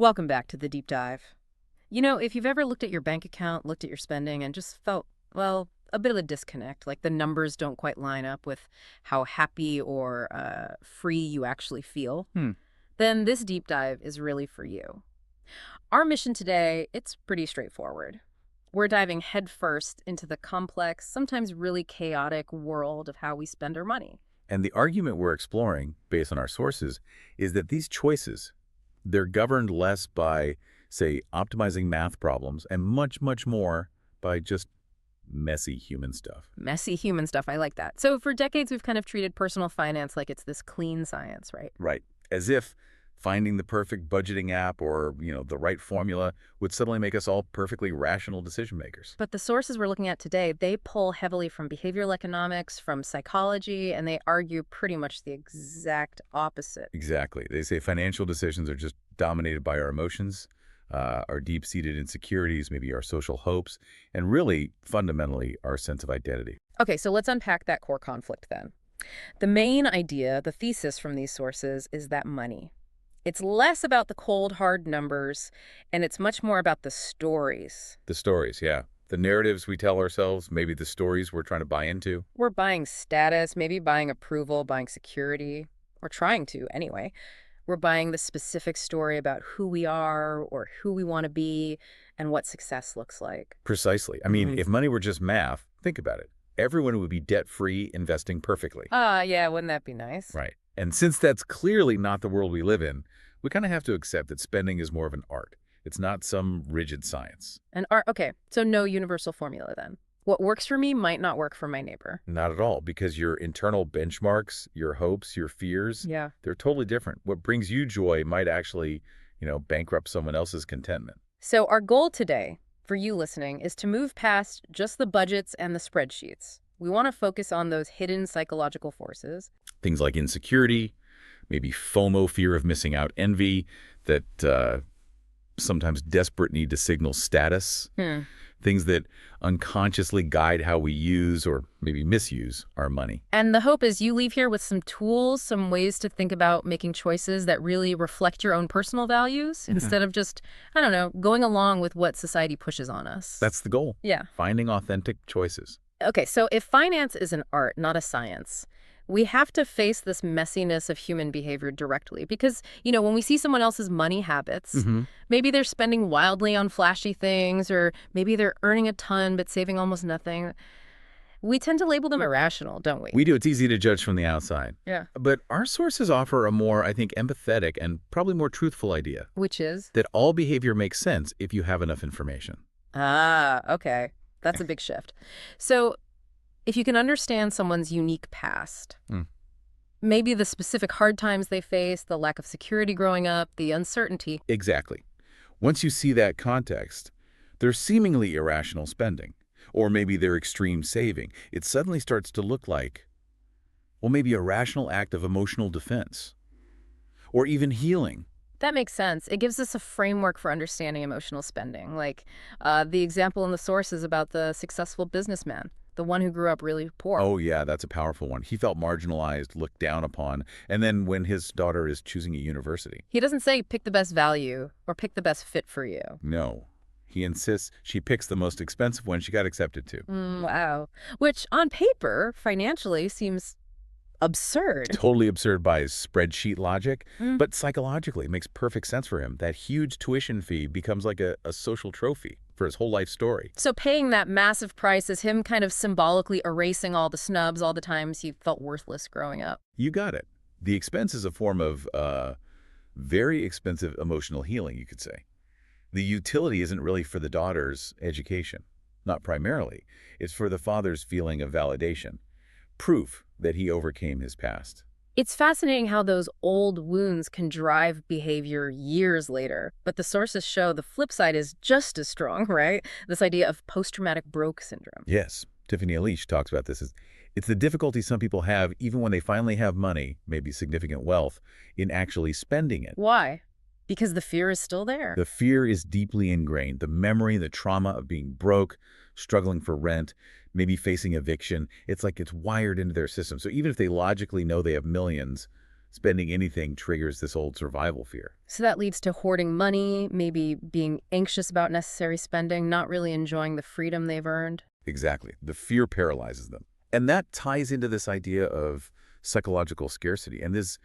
Welcome back to the deep dive. If you've ever looked at your bank account, looked at your spending, and just felt, well, a bit of a disconnect, like the numbers don't quite line up with how happy or free you actually feel, Hmm. then this deep dive is really for you. Our mission today, it's pretty straightforward. We're diving headfirst into the complex, sometimes really chaotic world of how we spend our money. And the argument we're exploring, based on our sources, is that these choices, they're governed less by, say, optimizing math problems and much, much more by just messy human stuff. Messy human stuff, I like that. So for decades, we've kind of treated personal finance like it's this clean science, right? Right. As if finding the perfect budgeting app or, the right formula would suddenly make us all perfectly rational decision makers. But the sources we're looking at today, they pull heavily from behavioral economics, from psychology, and they argue pretty much the exact opposite. Exactly. They say financial decisions are just dominated by our emotions, our deep-seated insecurities, maybe our social hopes, and really, fundamentally, our sense of identity. Okay, so let's unpack that core conflict then. The main idea, the thesis from these sources, is that money. It's less about the cold, hard numbers, and it's much more about the stories. The stories, yeah. The narratives we tell ourselves, maybe the stories we're trying to buy into. We're buying status, maybe buying approval, buying security, or trying to anyway. We're buying the specific story about who we are or who we want to be and what success looks like. Precisely. I mean, Mhm. if money were just math, think about it. Everyone would be debt-free, investing perfectly. Yeah, wouldn't that be nice? Right. And since that's clearly not the world we live in, we kind of have to accept that spending is more of an art. It's not some rigid science. And okay, so no universal formula then. What works for me might not work for my neighbor. Not at all, because your internal benchmarks, your hopes, your fears, Yeah. they're totally different. What brings you joy might actually, bankrupt someone else's contentment. So our goal today, for you listening, is to move past just the budgets and the spreadsheets. We want to focus on those hidden psychological forces. Things like insecurity, maybe FOMO, fear of missing out, envy, that sometimes desperate need to signal status, things that unconsciously guide how we use or maybe misuse our money. And the hope is you leave here with some tools, some ways to think about making choices that really reflect your own personal values instead of just, I don't know, going along with what society pushes on us. That's the goal. Yeah. Finding authentic choices. Okay, so if finance is an art, not a science, we have to face this messiness of human behavior directly because, when we see someone else's money habits, maybe they're spending wildly on flashy things or maybe they're earning a ton but saving almost nothing. We tend to label them irrational, don't we? We do. It's easy to judge from the outside. Yeah. But our sources offer a more, I think, empathetic and probably more truthful idea Which is? that all behavior makes sense if you have enough information. Okay. That's a big shift. So if you can understand someone's unique past, maybe the specific hard times they face, the lack of security growing up, the uncertainty. Exactly. Once you see that context, their seemingly irrational spending, or maybe their extreme saving, it suddenly starts to look like, well, maybe a rational act of emotional defense, or even healing. That makes sense. It gives us a framework for understanding emotional spending. Like the example in the source is about the successful businessman, the one who grew up really poor. Oh, yeah, that's a powerful one. He felt marginalized, looked down upon, and then when his daughter is choosing a university. He doesn't say pick the best value or pick the best fit for you. No. He insists she picks the most expensive one she got accepted to. Wow. Which on paper, financially, seems absurd. Totally absurd by his spreadsheet logic, but psychologically it makes perfect sense for him. That huge tuition fee becomes like a social trophy for his whole life story. So paying that massive price is him kind of symbolically erasing all the snubs, all the times he felt worthless growing up. You got it. The expense is a form of very expensive emotional healing, you could say. The utility isn't really for the daughter's education, not primarily. It's for the father's feeling of validation, proof that he overcame his past. It's fascinating how those old wounds can drive behavior years later, but the sources show the flip side is just as strong, right? This idea of post-traumatic broke syndrome. Yes, Tiffany Elish talks about this. It's the difficulty some people have, even when they finally have money, maybe significant wealth, in actually spending it. Why? Because the fear is still there. The fear is deeply ingrained. The memory, the trauma of being broke, struggling for rent, maybe facing eviction, it's like it's wired into their system. So even if they logically know they have millions, Spending anything triggers this old survival fear. So that leads to hoarding money, maybe being anxious about necessary spending, not really enjoying the freedom they've earned. Exactly. The fear paralyzes them. And that ties into this idea of psychological scarcity and this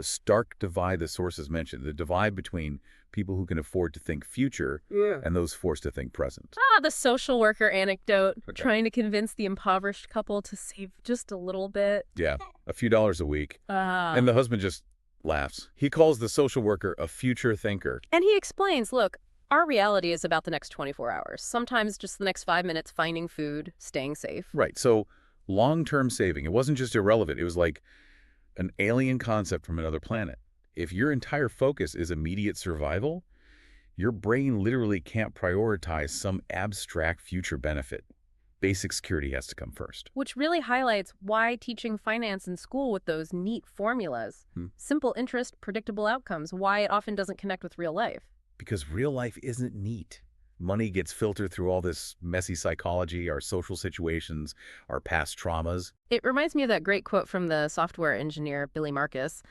stark divide the sources mentioned, the divide between people who can afford to think future and those forced to think present. The social worker anecdote, Okay. trying to convince the impoverished couple to save just a little bit. Yeah, a few dollars a week. And the husband just laughs. He calls the social worker a future thinker. And he explains, look, our reality is about the next 24 hours. Sometimes just the next 5 minutes finding food, staying safe. Right, so long-term saving, it wasn't just irrelevant. It was like an alien concept from another planet. If your entire focus is immediate survival, your brain literally can't prioritize some abstract future benefit. Basic security has to come first. Which really highlights why teaching finance in school with those neat formulas, simple interest, predictable outcomes, why it often doesn't connect with real life. Because real life isn't neat. Money gets filtered through all this messy psychology, our social situations, our past traumas. It reminds me of that great quote from the software engineer, Billy Marcus.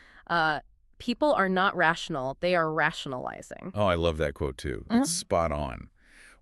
People are not rational, they are rationalizing. Oh, I love that quote too. It's spot on.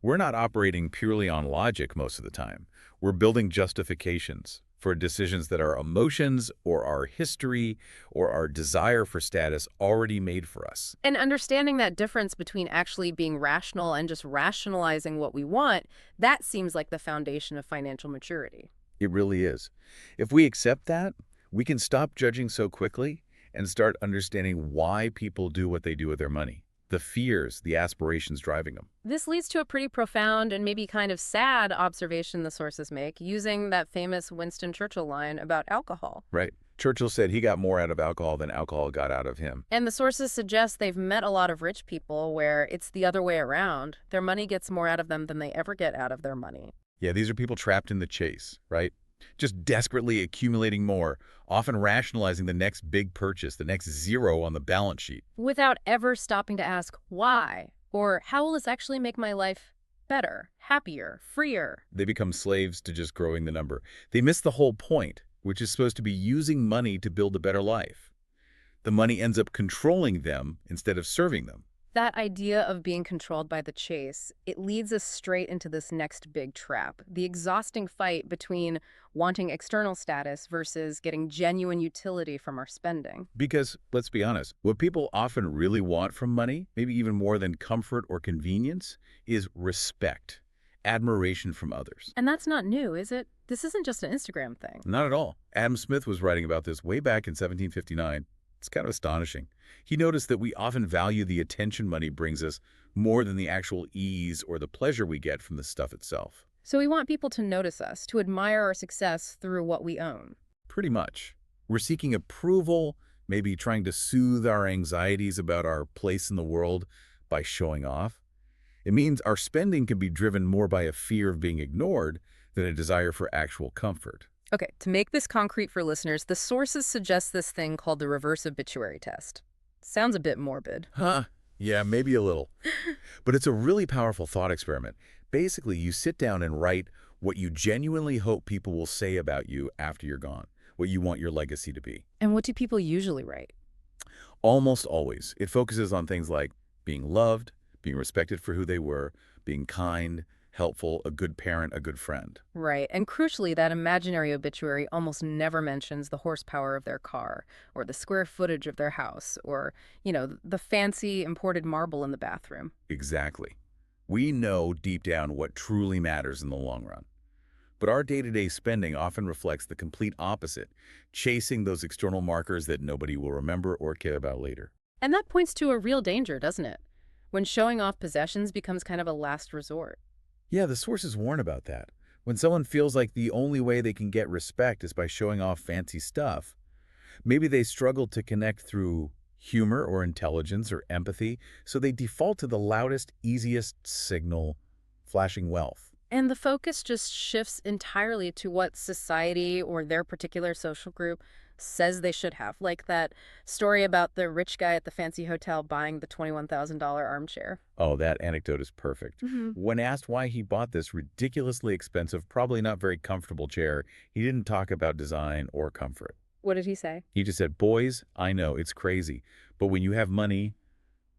We're not operating purely on logic most of the time. We're building justifications for decisions that our emotions or our history or our desire for status already made for us. And understanding that difference between actually being rational and just rationalizing what we want, that seems like the foundation of financial maturity. It really is. If we accept that, we can stop judging so quickly and start understanding why people do what they do with their money, the fears, the aspirations driving them. This leads to a pretty profound and maybe kind of sad observation the sources make, using that famous Winston Churchill line about alcohol. Right. Churchill said he got more out of alcohol than alcohol got out of him. And the sources suggest they've met a lot of rich people where it's the other way around. Their money gets more out of them than they ever get out of their money. Yeah, these are people trapped in the chase, right? Just desperately accumulating more, often rationalizing the next big purchase, the next zero on the balance sheet. Without ever stopping to ask why, or how will this actually make my life better, happier, freer? They become slaves to just growing the number. They miss the whole point, which is supposed to be using money to build a better life. The money ends up controlling them instead of serving them. That idea of being controlled by the chase, it leads us straight into this next big trap, the exhausting fight between wanting external status versus getting genuine utility from our spending. Because, let's be honest, what people often really want from money, maybe even more than comfort or convenience, is respect, admiration from others. And that's not new, is it? This isn't just an Instagram thing. Not at all. Adam Smith was writing about this way back in 1759. It's kind of astonishing. He noticed that we often value the attention money brings us more than the actual ease or the pleasure we get from the stuff itself. So we want people to notice us, to admire our success through what we own. Pretty much. We're seeking approval, maybe trying to soothe our anxieties about our place in the world by showing off. It means our spending can be driven more by a fear of being ignored than a desire for actual comfort. Okay, to make this concrete for listeners, the sources suggest this thing called the reverse obituary test. Sounds a bit morbid. Huh? Yeah, maybe a little. But it's a really powerful thought experiment. Basically, you sit down and write what you genuinely hope people will say about you after you're gone, what you want your legacy to be. And what do people usually write? Almost always. It focuses on things like being loved, being respected for who they were, being kind, helpful, a good parent, a good friend. Right, and crucially, that imaginary obituary almost never mentions the horsepower of their car, or the square footage of their house, or, the fancy imported marble in the bathroom. Exactly. We know deep down what truly matters in the long run. But our day-to-day spending often reflects the complete opposite, chasing those external markers that nobody will remember or care about later. And that points to a real danger, doesn't it? When showing off possessions becomes kind of a last resort. Yeah, the sources warn about that. When someone feels like the only way they can get respect is by showing off fancy stuff, maybe they struggle to connect through humor or intelligence or empathy, so they default to the loudest, easiest signal, flashing wealth. And the focus just shifts entirely to what society or their particular social group says they should have. Like that story about the rich guy at the fancy hotel buying the $21,000 armchair. Oh, that anecdote is perfect. Mm-hmm. When asked why he bought this ridiculously expensive, probably not very comfortable chair, he didn't talk about design or comfort. What did he say? He just said, boys, I know, it's crazy, but when you have money,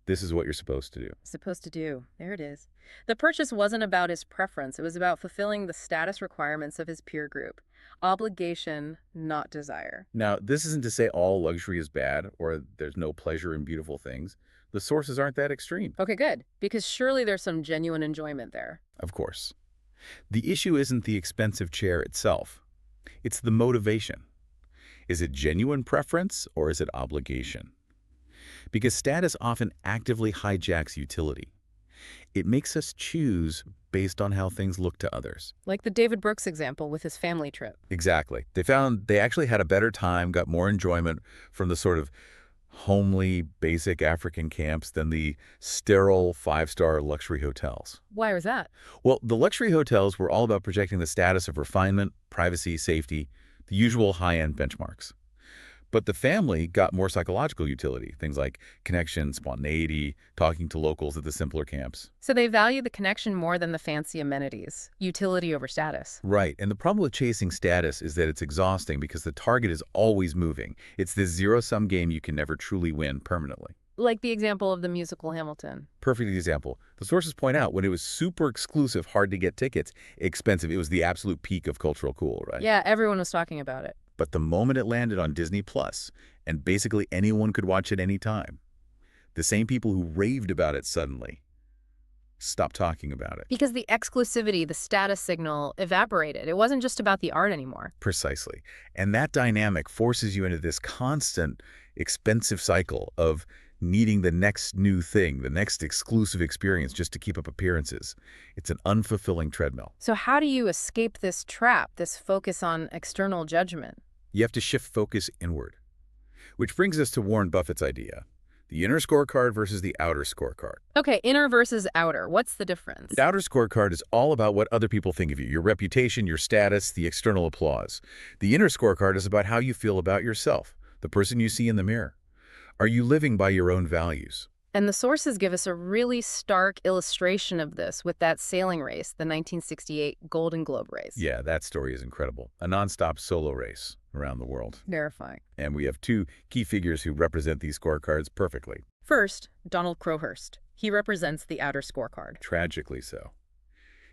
this is what you're supposed to do. Supposed to do. There it is. The purchase wasn't about his preference. It was about fulfilling the status requirements of his peer group. Obligation, not desire. Now, this isn't to say all luxury is bad or there's no pleasure in beautiful things. The sources aren't that extreme. Okay, good. Because surely there's some genuine enjoyment there. Of course. The issue isn't the expensive chair itself. It's the motivation. Is it genuine preference or is it obligation? Because status often actively hijacks utility. It makes us choose based on how things look to others. Like the David Brooks example with his family trip. Exactly. They found they actually had a better time, got more enjoyment from the sort of homely, basic African camps than the sterile five-star luxury hotels. Why was that? Well, the luxury hotels were all about projecting the status of refinement, privacy, safety, the usual high-end benchmarks. But the family got more psychological utility, things like connection, spontaneity, talking to locals at the simpler camps. So they value the connection more than the fancy amenities. Utility over status. Right, and the problem with chasing status is that it's exhausting because the target is always moving. It's this zero-sum game you can never truly win permanently. Like the example of the musical Hamilton. Perfect example. The sources point out when it was super exclusive, hard to get tickets, expensive, it was the absolute peak of cultural cool, right? Yeah, everyone was talking about it. But the moment it landed on Disney Plus, and basically anyone could watch it any time, the same people who raved about it suddenly stopped talking about it. Because the exclusivity, the status signal, evaporated. It wasn't just about the art anymore. Precisely. And that dynamic forces you into this constant, expensive cycle of needing the next new thing, the next exclusive experience just to keep up appearances. It's an unfulfilling treadmill. So how do you escape this trap, this focus on external judgment? You have to shift focus inward. Which brings us to Warren Buffett's idea, the inner scorecard versus the outer scorecard. Okay, inner versus outer. What's the difference? The outer scorecard is all about what other people think of you, your reputation, your status, the external applause. The inner scorecard is about how you feel about yourself, the person you see in the mirror. Are you living by your own values? And the sources give us a really stark illustration of this with that sailing race, the 1968 Golden Globe race. Yeah, that story is incredible. A nonstop solo race around the world. Verifying. And we have two key figures who represent these scorecards perfectly. First, Donald Crowhurst. He represents the outer scorecard. Tragically so.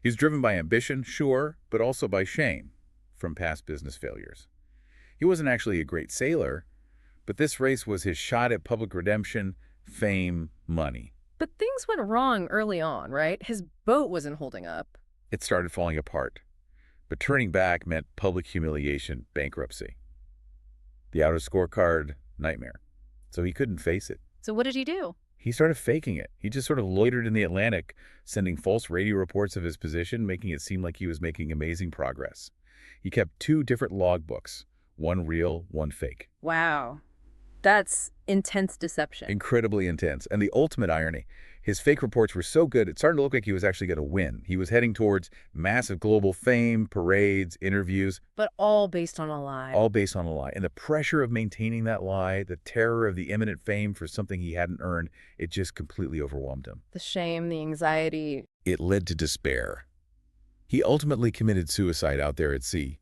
He's driven by ambition, sure, but also by shame from past business failures. He wasn't actually a great sailor, but this race was his shot at public redemption, fame, money. But things went wrong early on, right? His boat wasn't holding up. It started falling apart. But turning back meant public humiliation, bankruptcy. The outer scorecard, nightmare. So he couldn't face it. So what did he do? He started faking it. He just sort of loitered in the Atlantic, sending false radio reports of his position, making it seem like he was making amazing progress. He kept two different logbooks, one real, one fake. Wow. That's intense deception. Incredibly intense. And the ultimate irony, his fake reports were so good, it started to look like he was actually going to win. He was heading towards massive global fame, parades, interviews. But all based on a lie. All based on a lie. And the pressure of maintaining that lie, the terror of the imminent fame for something he hadn't earned, it just completely overwhelmed him. The shame, the anxiety. It led to despair. He ultimately committed suicide out there at sea.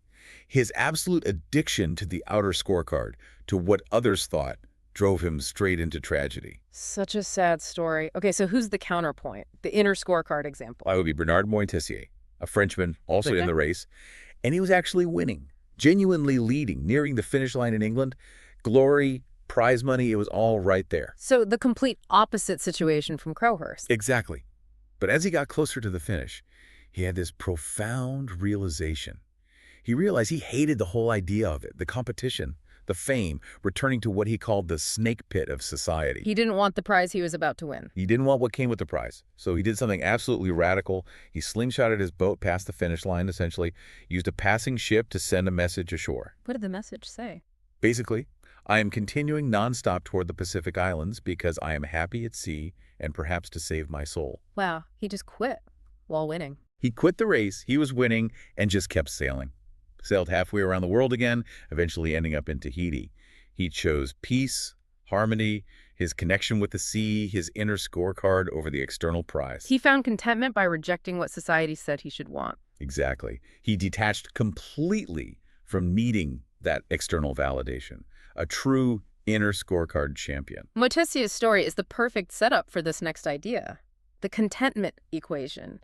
His absolute addiction to the outer scorecard, to what others thought, drove him straight into tragedy. Such a sad story. Okay, so who's the counterpoint? The inner scorecard example. I would be Bernard Montessier, a Frenchman also Okay. in the race, and he was actually winning, genuinely leading, nearing the finish line in England. Glory, prize money, it was all right there. So the complete opposite situation from Crowhurst. Exactly. But as he got closer to the finish, he had this profound realization. He realized he hated the whole idea of it, the competition, the fame, returning to what he called the snake pit of society. He didn't want the prize he was about to win. He didn't want what came with the prize, so he did something absolutely radical. He slingshotted his boat past the finish line, essentially, used a passing ship to send a message ashore. What did the message say? Basically, I am continuing nonstop toward the Pacific Islands because I am happy at sea and perhaps to save my soul. Wow, he just quit while winning. He quit the race, he was winning, and just kept sailing. Sailed halfway around the world again, eventually ending up in Tahiti. He chose peace, harmony, his connection with the sea, his inner scorecard over the external prize. He found contentment by rejecting what society said he should want. Exactly. He detached completely from needing that external validation, a true inner scorecard champion. Motesia's story is the perfect setup for this next idea, the contentment equation.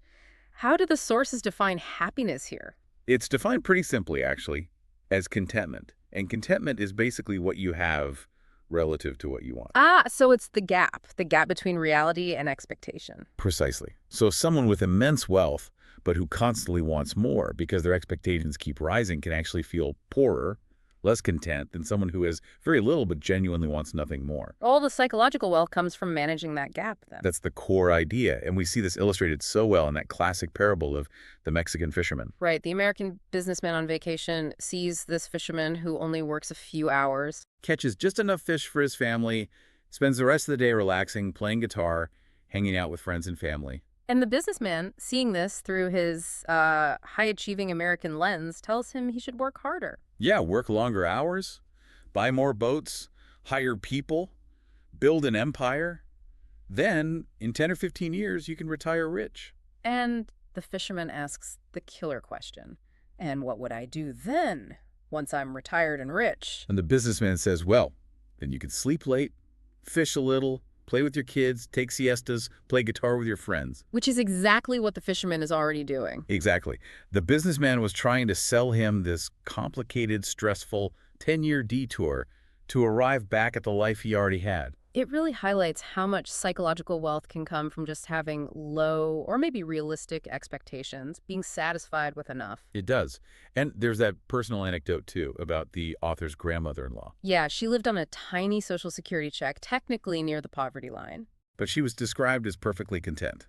How do the sources define happiness here? It's defined pretty simply, actually, as contentment. And contentment is basically what you have relative to what you want. So it's the gap between reality and expectation. Precisely. So someone with immense wealth, but who constantly wants more because their expectations keep rising, can actually feel poorer, less content than someone who has very little but genuinely wants nothing more. All the psychological wealth comes from managing that gap, then. That's the core idea, and we see this illustrated so well in that classic parable of the Mexican fisherman. Right. The American businessman on vacation sees this fisherman who only works a few hours. Catches just enough fish for his family, spends the rest of the day relaxing, playing guitar, hanging out with friends and family. And the businessman, seeing this through his high-achieving American lens, tells him he should work harder. Yeah, work longer hours, buy more boats, hire people, build an empire. Then, in 10 or 15 years, you can retire rich. And the fisherman asks the killer question, and what would I do then, once I'm retired and rich? And the businessman says, well, then you can sleep late, fish a little, play with your kids, take siestas, play guitar with your friends. Which is exactly what the fisherman is already doing. Exactly. The businessman was trying to sell him this complicated, stressful 10-year detour to arrive back at the life he already had. It really highlights how much psychological wealth can come from just having low or maybe realistic expectations, being satisfied with enough. It does. And there's that personal anecdote, too, about the author's grandmother-in-law. Yeah, she lived on a tiny Social Security check, technically near the poverty line. But she was described as perfectly content.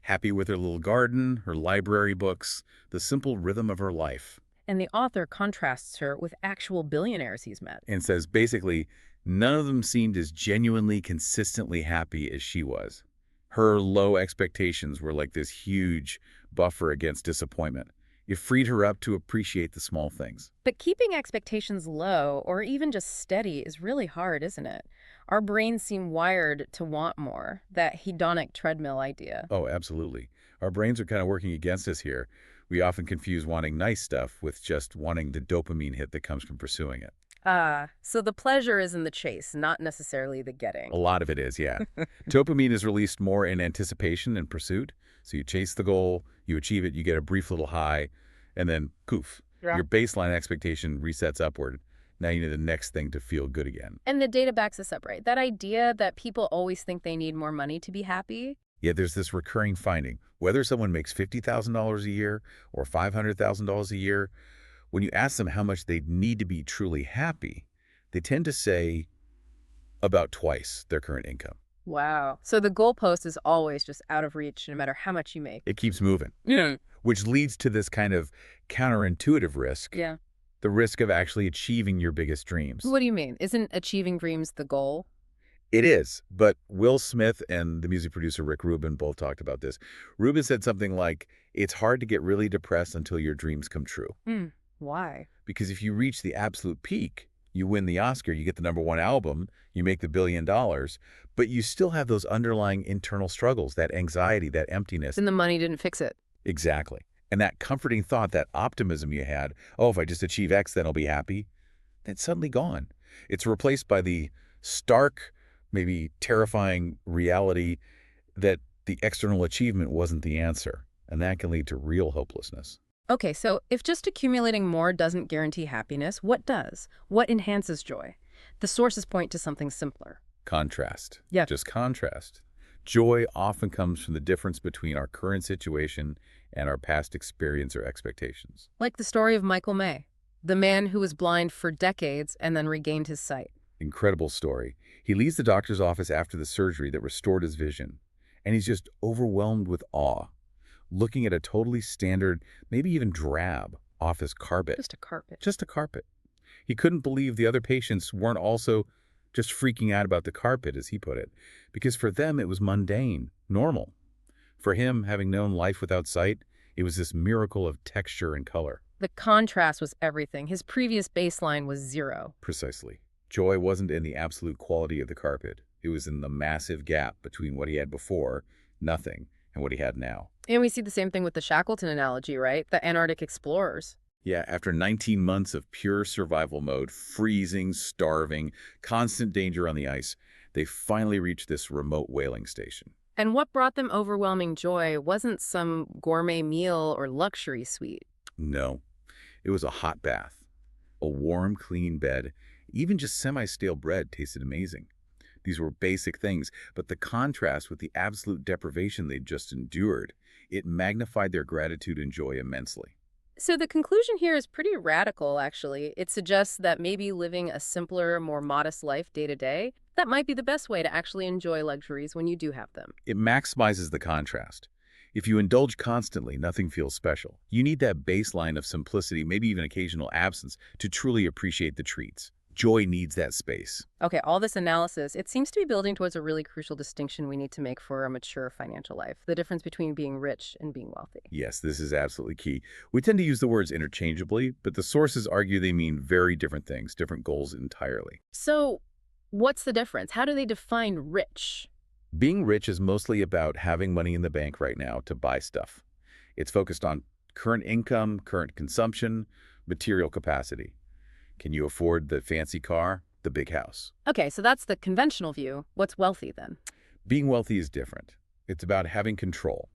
Happy with her little garden, her library books, the simple rhythm of her life. And the author contrasts her with actual billionaires he's met. And says, basically, none of them seemed as genuinely, consistently happy as she was. Her low expectations were like this huge buffer against disappointment. It freed her up to appreciate the small things. But keeping expectations low, or even just steady, is really hard, isn't it? Our brains seem wired to want more, that hedonic treadmill idea. Oh, absolutely. Our brains are kind of working against us here. We often confuse wanting nice stuff with just wanting the dopamine hit that comes from pursuing it. So the pleasure is in the chase, not necessarily the getting. A lot of it is, yeah. Dopamine is released more in anticipation and pursuit. So you chase the goal, you achieve it, you get a brief little high, and then poof, Yeah. your baseline expectation resets upward. Now you need the next thing to feel good again. And the data backs us up, right? That idea that people always think they need more money to be happy. Yet there's this recurring finding. Whether someone makes $50,000 a year or $500,000 a year, when you ask them how much they need to be truly happy, they tend to say about twice their current income. Wow. So the goalpost is always just out of reach, no matter how much you make. It keeps moving. Yeah. Which leads to this kind of counterintuitive risk. Yeah. The risk of actually achieving your biggest dreams. What do you mean? Isn't achieving dreams the goal? It is, but Will Smith and the music producer Rick Rubin both talked about this. Rubin said something like, it's hard to get really depressed until your dreams come true. Why? Because if you reach the absolute peak, you win the Oscar, you get the #1 album, you make the $1 billion, but you still have those underlying internal struggles, that anxiety, that emptiness. Then the money didn't fix it. Exactly. And that comforting thought, that optimism you had, oh, if I just achieve X, then I'll be happy, that's suddenly gone. It's replaced by the stark, maybe terrifying reality that the external achievement wasn't the answer. And that can lead to real hopelessness. Okay, so if just accumulating more doesn't guarantee happiness, what does? What enhances joy? The sources point to something simpler. Contrast. Yeah. Just contrast. Joy often comes from the difference between our current situation and our past experience or expectations. Like the story of Michael May, the man who was blind for decades and then regained his sight. Incredible story. He leaves the doctor's office after the surgery that restored his vision, and he's just overwhelmed with awe, looking at a totally standard, maybe even drab, office carpet. Just a carpet. Just a carpet. He couldn't believe the other patients weren't also just freaking out about the carpet, as he put it, because for them it was mundane, normal. For him, having known life without sight, it was this miracle of texture and color. The contrast was everything. His previous baseline was 0. Precisely. Joy wasn't in the absolute quality of the carpet. It was in the massive gap between what he had before, nothing, and what he had now. And we see the same thing with the Shackleton analogy, right? The Antarctic explorers. Yeah, after 19 months of pure survival mode, freezing, starving, constant danger on the ice, they finally reached this remote whaling station. And what brought them overwhelming joy wasn't some gourmet meal or luxury suite. No, it was a hot bath, a warm, clean bed, even just semi-stale bread tasted amazing. These were basic things, but the contrast with the absolute deprivation they'd just endured, it magnified their gratitude and joy immensely. So the conclusion here is pretty radical, actually. It suggests that maybe living a simpler, more modest life day to day, that might be the best way to actually enjoy luxuries when you do have them. It maximizes the contrast. If you indulge constantly, nothing feels special. You need that baseline of simplicity, maybe even occasional absence, to truly appreciate the treats. Joy needs that space. Okay, all this analysis, it seems to be building towards a really crucial distinction we need to make for a mature financial life, the difference between being rich and being wealthy. Yes, this is absolutely key. We tend to use the words interchangeably, but the sources argue they mean very different things, different goals entirely. So what's the difference? How do they define rich? Being rich is mostly about having money in the bank right now to buy stuff. It's focused on current income, current consumption, material capacity. Can you afford the fancy car, the big house? Okay, so that's the conventional view. What's wealthy then? Being wealthy is different. It's about having control.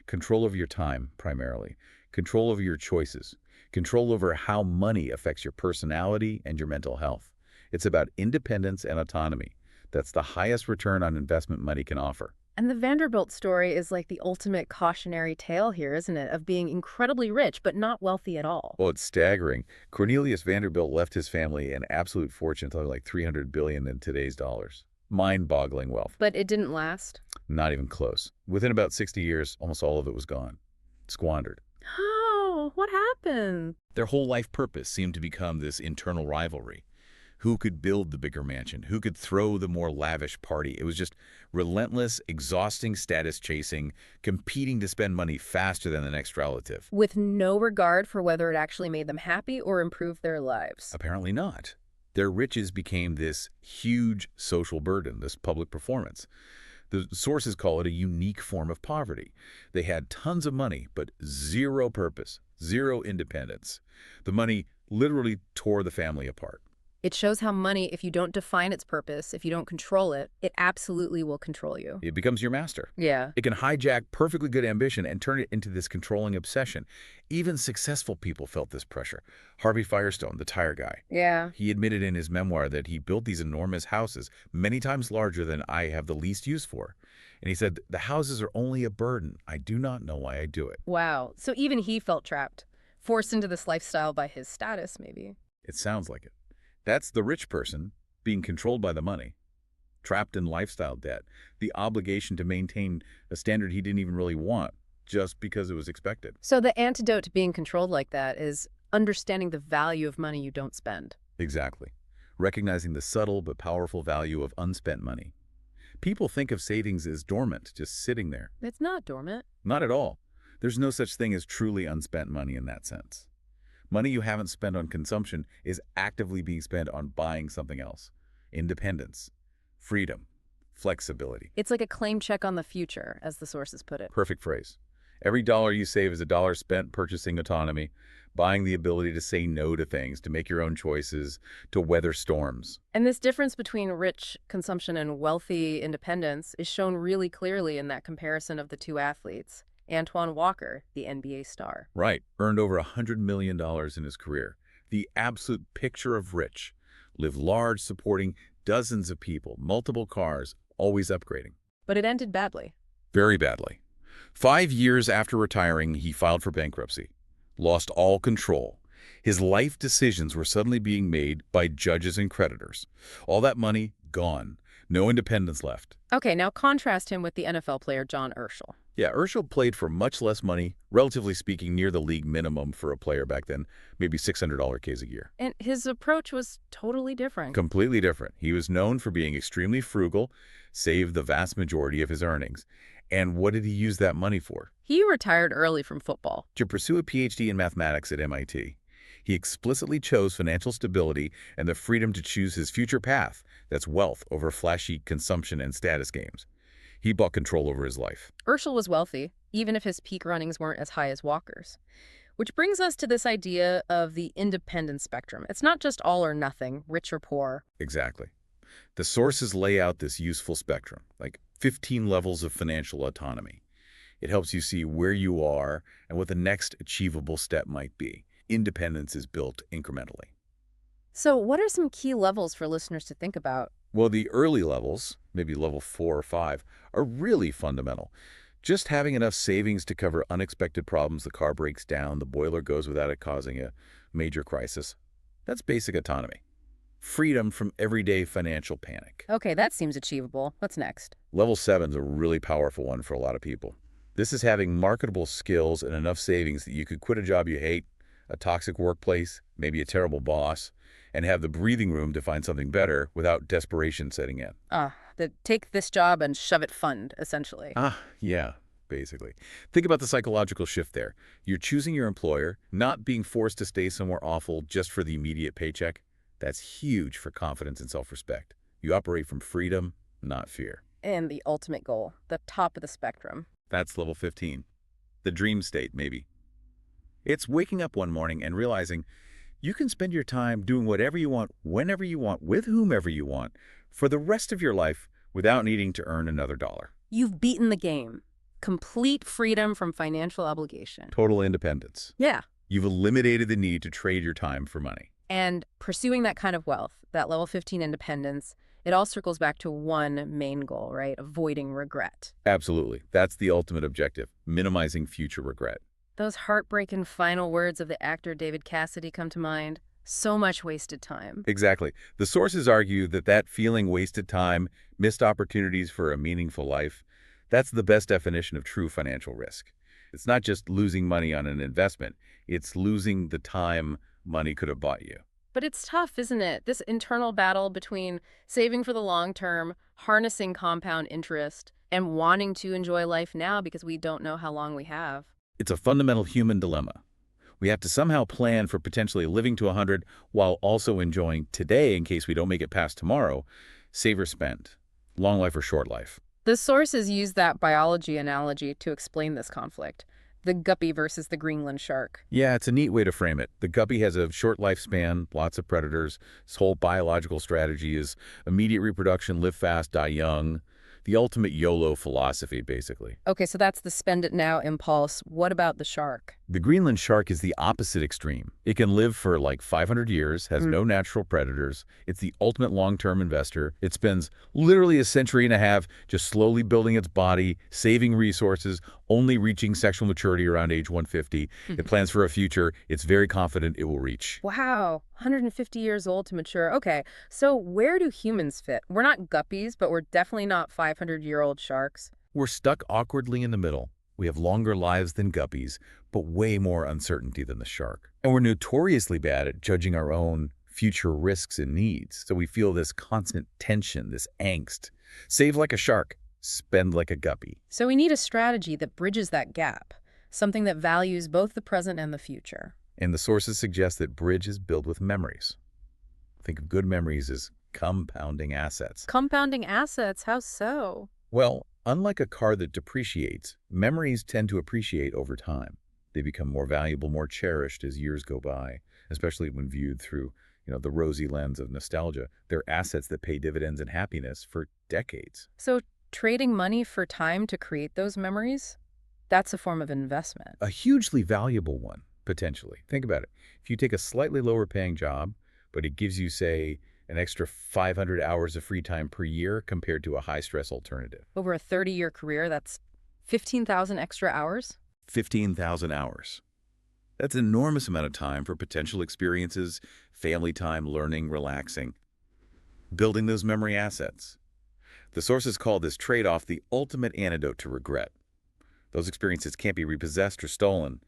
Control over your time, primarily. Control over your choices. Control over how money affects your personality and your mental health. It's about independence and autonomy. That's the highest return on investment money can offer. And the Vanderbilt story is like the ultimate cautionary tale here, isn't it? Of being incredibly rich, but not wealthy at all. Well, it's staggering. Cornelius Vanderbilt left his family an absolute fortune, something like $300 billion in today's dollars. Mind-boggling wealth. But it didn't last. Not even close. Within about 60 years, almost all of it was gone. Squandered. Oh, what happened? Their whole life purpose seemed to become this internal rivalry. Who could build the bigger mansion? Who could throw the more lavish party? It was just relentless, exhausting status chasing, competing to spend money faster than the next relative. With no regard for whether it actually made them happy or improved their lives. Apparently not. Their riches became this huge social burden, this public performance. The sources call it a unique form of poverty. They had tons of money, but zero purpose, zero independence. The money literally tore the family apart. It shows how money, if you don't define its purpose, if you don't control it, it absolutely will control you. It becomes your master. Yeah. It can hijack perfectly good ambition and turn it into this controlling obsession. Even successful people felt this pressure. Harvey Firestone, the tire guy. Yeah. He admitted in his memoir that he built these enormous houses, many times larger than I have the least use for. And he said, the houses are only a burden. I do not know why I do it. Wow. So even he felt trapped, forced into this lifestyle by his status, maybe. It sounds like it. That's the rich person being controlled by the money, trapped in lifestyle debt, the obligation to maintain a standard he didn't even really want just because it was expected. So the antidote to being controlled like that is understanding the value of money you don't spend. Exactly. Recognizing the subtle but powerful value of unspent money. People think of savings as dormant, just sitting there. It's not dormant. Not at all. There's no such thing as truly unspent money in that sense. Money you haven't spent on consumption is actively being spent on buying something else. Independence, freedom, flexibility. It's like a claim check on the future, as the sources put it. Perfect phrase. Every dollar you save is a dollar spent purchasing autonomy, buying the ability to say no to things, to make your own choices, to weather storms. And this difference between rich consumption and wealthy independence is shown really clearly in that comparison of the two athletes. Antoine Walker, the NBA star. Right. Earned over $100 million in his career. The absolute picture of rich. Lived large, supporting dozens of people, multiple cars, always upgrading. But it ended badly. Very badly. 5 years after retiring, he filed for bankruptcy. Lost all control. His life decisions were suddenly being made by judges and creditors. All that money, gone. No independence left. Okay, now contrast him with the NFL player John Urschel. Yeah, Urschel played for much less money, relatively speaking near the league minimum for a player back then, maybe $600 Ks a year. And his approach was totally different. Completely different. He was known for being extremely frugal, saved the vast majority of his earnings. And what did he use that money for? He retired early from football. To pursue a PhD in mathematics at MIT. He explicitly chose financial stability and the freedom to choose his future path. That's wealth over flashy consumption and status games. He bought control over his life. Urschel was wealthy, even if his peak runnings weren't as high as Walker's, Which brings us to this idea of the independent spectrum. It's not just all or nothing, rich or poor. Exactly. The sources lay out this useful spectrum, like 15 levels of financial autonomy. It helps you see where you are and what the next achievable step might be. Independence is built incrementally. So what are some key levels for listeners to think about? Well, the early levels, maybe level 4 or 5, are really fundamental. Just having enough savings to cover unexpected problems, the car breaks down, the boiler goes without it causing a major crisis. That's basic autonomy. Freedom from everyday financial panic. Okay, that seems achievable. What's next? Level 7 is a really powerful one for a lot of people. This is having marketable skills and enough savings that you could quit a job you hate, a toxic workplace, maybe a terrible boss, and have the breathing room to find something better without desperation setting in. The take this job and shove it fund, essentially. Yeah, basically. Think about the psychological shift there. You're choosing your employer, not being forced to stay somewhere awful just for the immediate paycheck. That's huge for confidence and self-respect. You operate from freedom, not fear. And the ultimate goal, the top of the spectrum. That's level 15. The dream state, maybe. It's waking up one morning and realizing you can spend your time doing whatever you want, whenever you want, with whomever you want, for the rest of your life without needing to earn another dollar. You've beaten the game. Complete freedom from financial obligation. Total independence. Yeah. You've eliminated the need to trade your time for money. And pursuing that kind of wealth, that level 15 independence, it all circles back to one main goal, right? Avoiding regret. Absolutely. That's the ultimate objective, minimizing future regret. Those heartbreaking final words of the actor David Cassidy come to mind. So much wasted time. Exactly. The sources argue that feeling wasted time, missed opportunities for a meaningful life, that's the best definition of true financial risk. It's not just losing money on an investment. It's losing the time money could have bought you. But it's tough, isn't it? This internal battle between saving for the long term, harnessing compound interest, and wanting to enjoy life now because we don't know how long we have. It's a fundamental human dilemma. We have to somehow plan for potentially living to 100 while also enjoying today in case we don't make it past tomorrow. Save or spend. Long life or short life. The sources use that biology analogy to explain this conflict. The guppy versus the Greenland shark. Yeah, it's a neat way to frame it. The guppy has a short lifespan, lots of predators. Its whole biological strategy is immediate reproduction, live fast, die young. The ultimate YOLO philosophy, basically. Okay, so that's the spend it now impulse. What about the shark? The Greenland shark is the opposite extreme. It can live for like 500 years, has no natural predators. It's the ultimate long-term investor. It spends literally a century and a half just slowly building its body, saving resources, only reaching sexual maturity around age 150. It plans for a future it's very confident it will reach. Wow, 150 years old to mature. Okay, so where do humans fit? We're not guppies, but we're definitely not 500-year-old sharks. We're stuck awkwardly in the middle. We have longer lives than guppies, but way more uncertainty than the shark. And we're notoriously bad at judging our own future risks and needs. So we feel this constant tension, this angst. Save like a shark, spend like a guppy. So we need a strategy that bridges that gap, something that values both the present and the future. And the sources suggest that bridge is built with memories. Think of good memories as compounding assets. Compounding assets? How so? Well, unlike a car that depreciates, memories tend to appreciate over time. They become more valuable, more cherished as years go by, especially when viewed through, the rosy lens of nostalgia. They're assets that pay dividends and happiness for decades. So trading money for time to create those memories? That's a form of investment. A hugely valuable one, potentially. Think about it. If you take a slightly lower paying job, but it gives you, say, an extra 500 hours of free time per year compared to a high-stress alternative. Over a 30-year career, that's 15,000 extra hours? 15,000 hours. That's an enormous amount of time for potential experiences, family time, learning, relaxing, building those memory assets. The sources call this trade-off the ultimate antidote to regret. Those experiences can't be repossessed or stolen,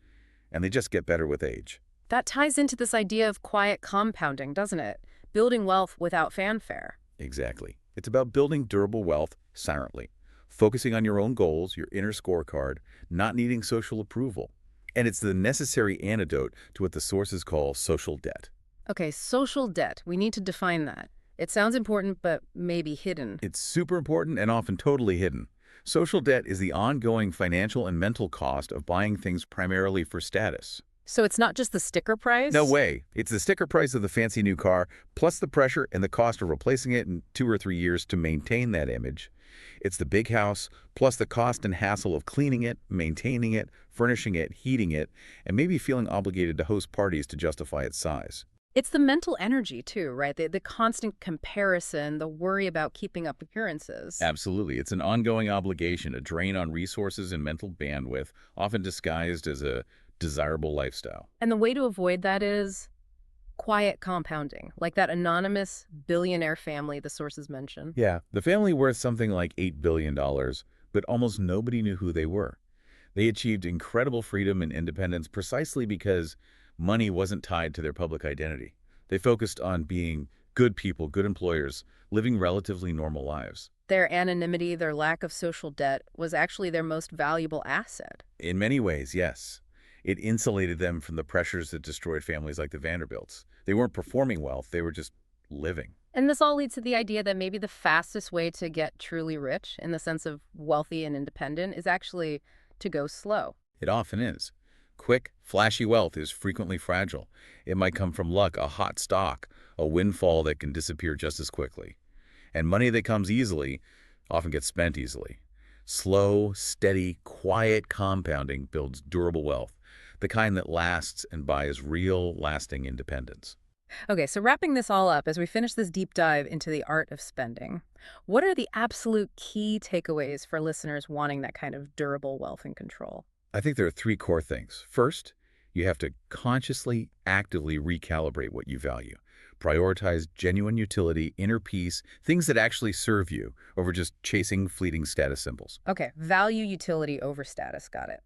and they just get better with age. That ties into this idea of quiet compounding, doesn't it? Building wealth without fanfare. Exactly. It's about building durable wealth silently, focusing on your own goals, your inner scorecard, not needing social approval. And it's the necessary antidote to what the sources call social debt. Okay, social debt. We need to define that. It sounds important, but maybe hidden. It's super important and often totally hidden. Social debt is the ongoing financial and mental cost of buying things primarily for status. So it's not just the sticker No price? way. It's the sticker price of the fancy new car, plus the pressure and the cost of replacing it in 2 or 3 years to maintain that image. It's the big house, plus the cost and hassle of cleaning it, maintaining it, furnishing it, heating it, and maybe feeling obligated to host parties to justify its size. It's the mental energy, too, right? The constant comparison, the worry about keeping up appearances. Absolutely. It's an ongoing obligation, a drain on resources and mental bandwidth, often disguised as a desirable lifestyle. And the way to avoid that is quiet compounding, like that anonymous billionaire family the sources mention. Yeah, the family worth something like $8 billion, dollars, but almost nobody knew who they were. They achieved incredible freedom and independence precisely because money wasn't tied to their public identity. They focused on being good people, good employers, living relatively normal lives. Their anonymity, their lack of social debt was actually their most valuable asset. In many ways, yes. It insulated them from the pressures that destroyed families like the Vanderbilts. They weren't performing wealth, they were just living. And this all leads to the idea that maybe the fastest way to get truly rich, in the sense of wealthy and independent, is actually to go slow. It often is. Quick, flashy wealth is frequently fragile. It might come from luck, a hot stock, a windfall that can disappear just as quickly. And money that comes easily often gets spent easily. Slow, steady, quiet compounding builds durable wealth, the kind that lasts and buys real, lasting independence. Okay, so wrapping this all up, as we finish this deep dive into the art of spending, what are the absolute key takeaways for listeners wanting that kind of durable wealth and control? I think there are three core things. First, you have to consciously, actively recalibrate what you value. Prioritize genuine utility, inner peace, things that actually serve you over just chasing fleeting status symbols. Okay, value utility over status. Got it.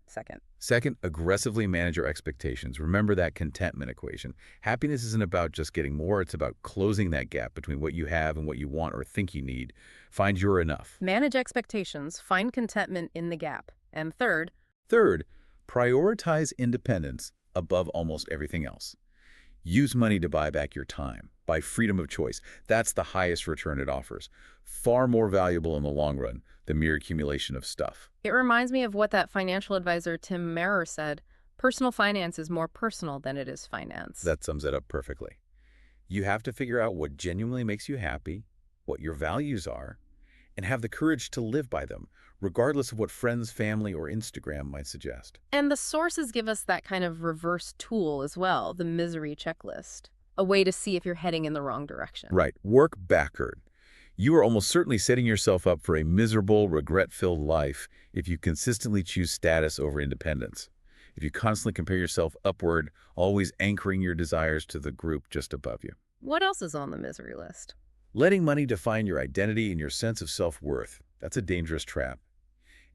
Second, aggressively manage your expectations. Remember that contentment equation. Happiness isn't about just getting more, it's about closing that gap between what you have and what you want or think you need. Find your enough. Manage expectations, find contentment in the gap. And Third, prioritize independence above almost everything else. Use money to buy back your time, buy freedom of choice. That's the highest return it offers. Far more valuable in the long run than mere accumulation of stuff. it reminds me of what that financial advisor Tim Marer said: personal finance is more personal than it is finance. That sums it up perfectly. You have to figure out what genuinely makes you happy, what your values are, and have the courage to live by them, regardless of what friends, family, or Instagram might suggest. And the sources give us that kind of reverse tool as well, the misery checklist, a way to see if you're heading in the wrong direction. Right. Work backward. You are almost certainly setting yourself up for a miserable, regret-filled life if you consistently choose status over independence. If you constantly compare yourself upward, always anchoring your desires to the group just above you. What else is on the misery list? Letting money define your identity and your sense of self-worth. That's a dangerous trap.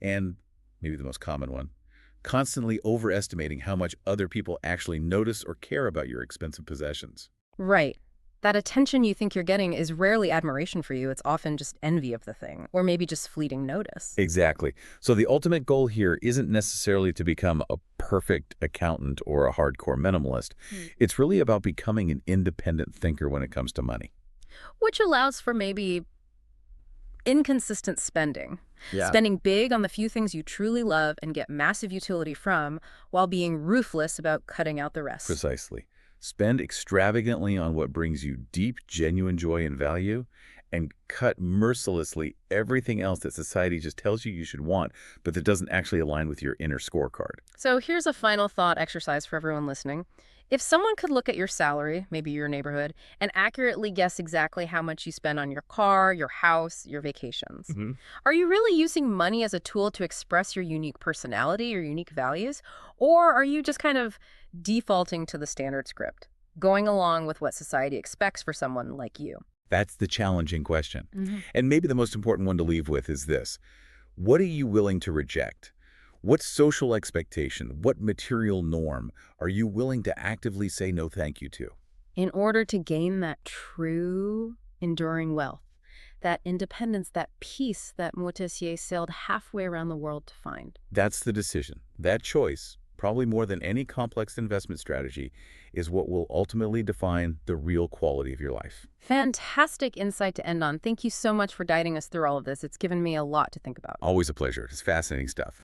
And maybe the most common one, constantly overestimating how much other people actually notice or care about your expensive possessions. Right. That attention you think you're getting is rarely admiration for you. It's often just envy of the thing, or maybe just fleeting notice. Exactly. So the ultimate goal here isn't necessarily to become a perfect accountant or a hardcore minimalist. It's really about becoming an independent thinker when it comes to money. Which allows for maybe inconsistent spending. Yeah. Spending big on the few things you truly love and get massive utility from, while being ruthless about cutting out the rest. Precisely. Spend extravagantly on what brings you deep, genuine joy and value, and cut mercilessly everything else that society just tells you should want, but that doesn't actually align with your inner scorecard. So here's a final thought exercise for everyone listening. If someone could look at your salary, maybe your neighborhood, and accurately guess exactly how much you spend on your car, your house, your vacations, are you really using money as a tool to express your unique personality, your unique values? Or are you just kind of defaulting to the standard script, going along with what society expects for someone like you? That's the challenging question. And maybe the most important one to leave with is this. What are you willing to reject? What social expectation, what material norm are you willing to actively say no thank you to? In order to gain that true, enduring wealth, that independence, that peace that Montessier sailed halfway around the world to find. That's the decision. That choice, probably more than any complex investment strategy, is what will ultimately define the real quality of your life. Fantastic insight to end on. Thank you so much for guiding us through all of this. It's given me a lot to think about. Always a pleasure. It's fascinating stuff.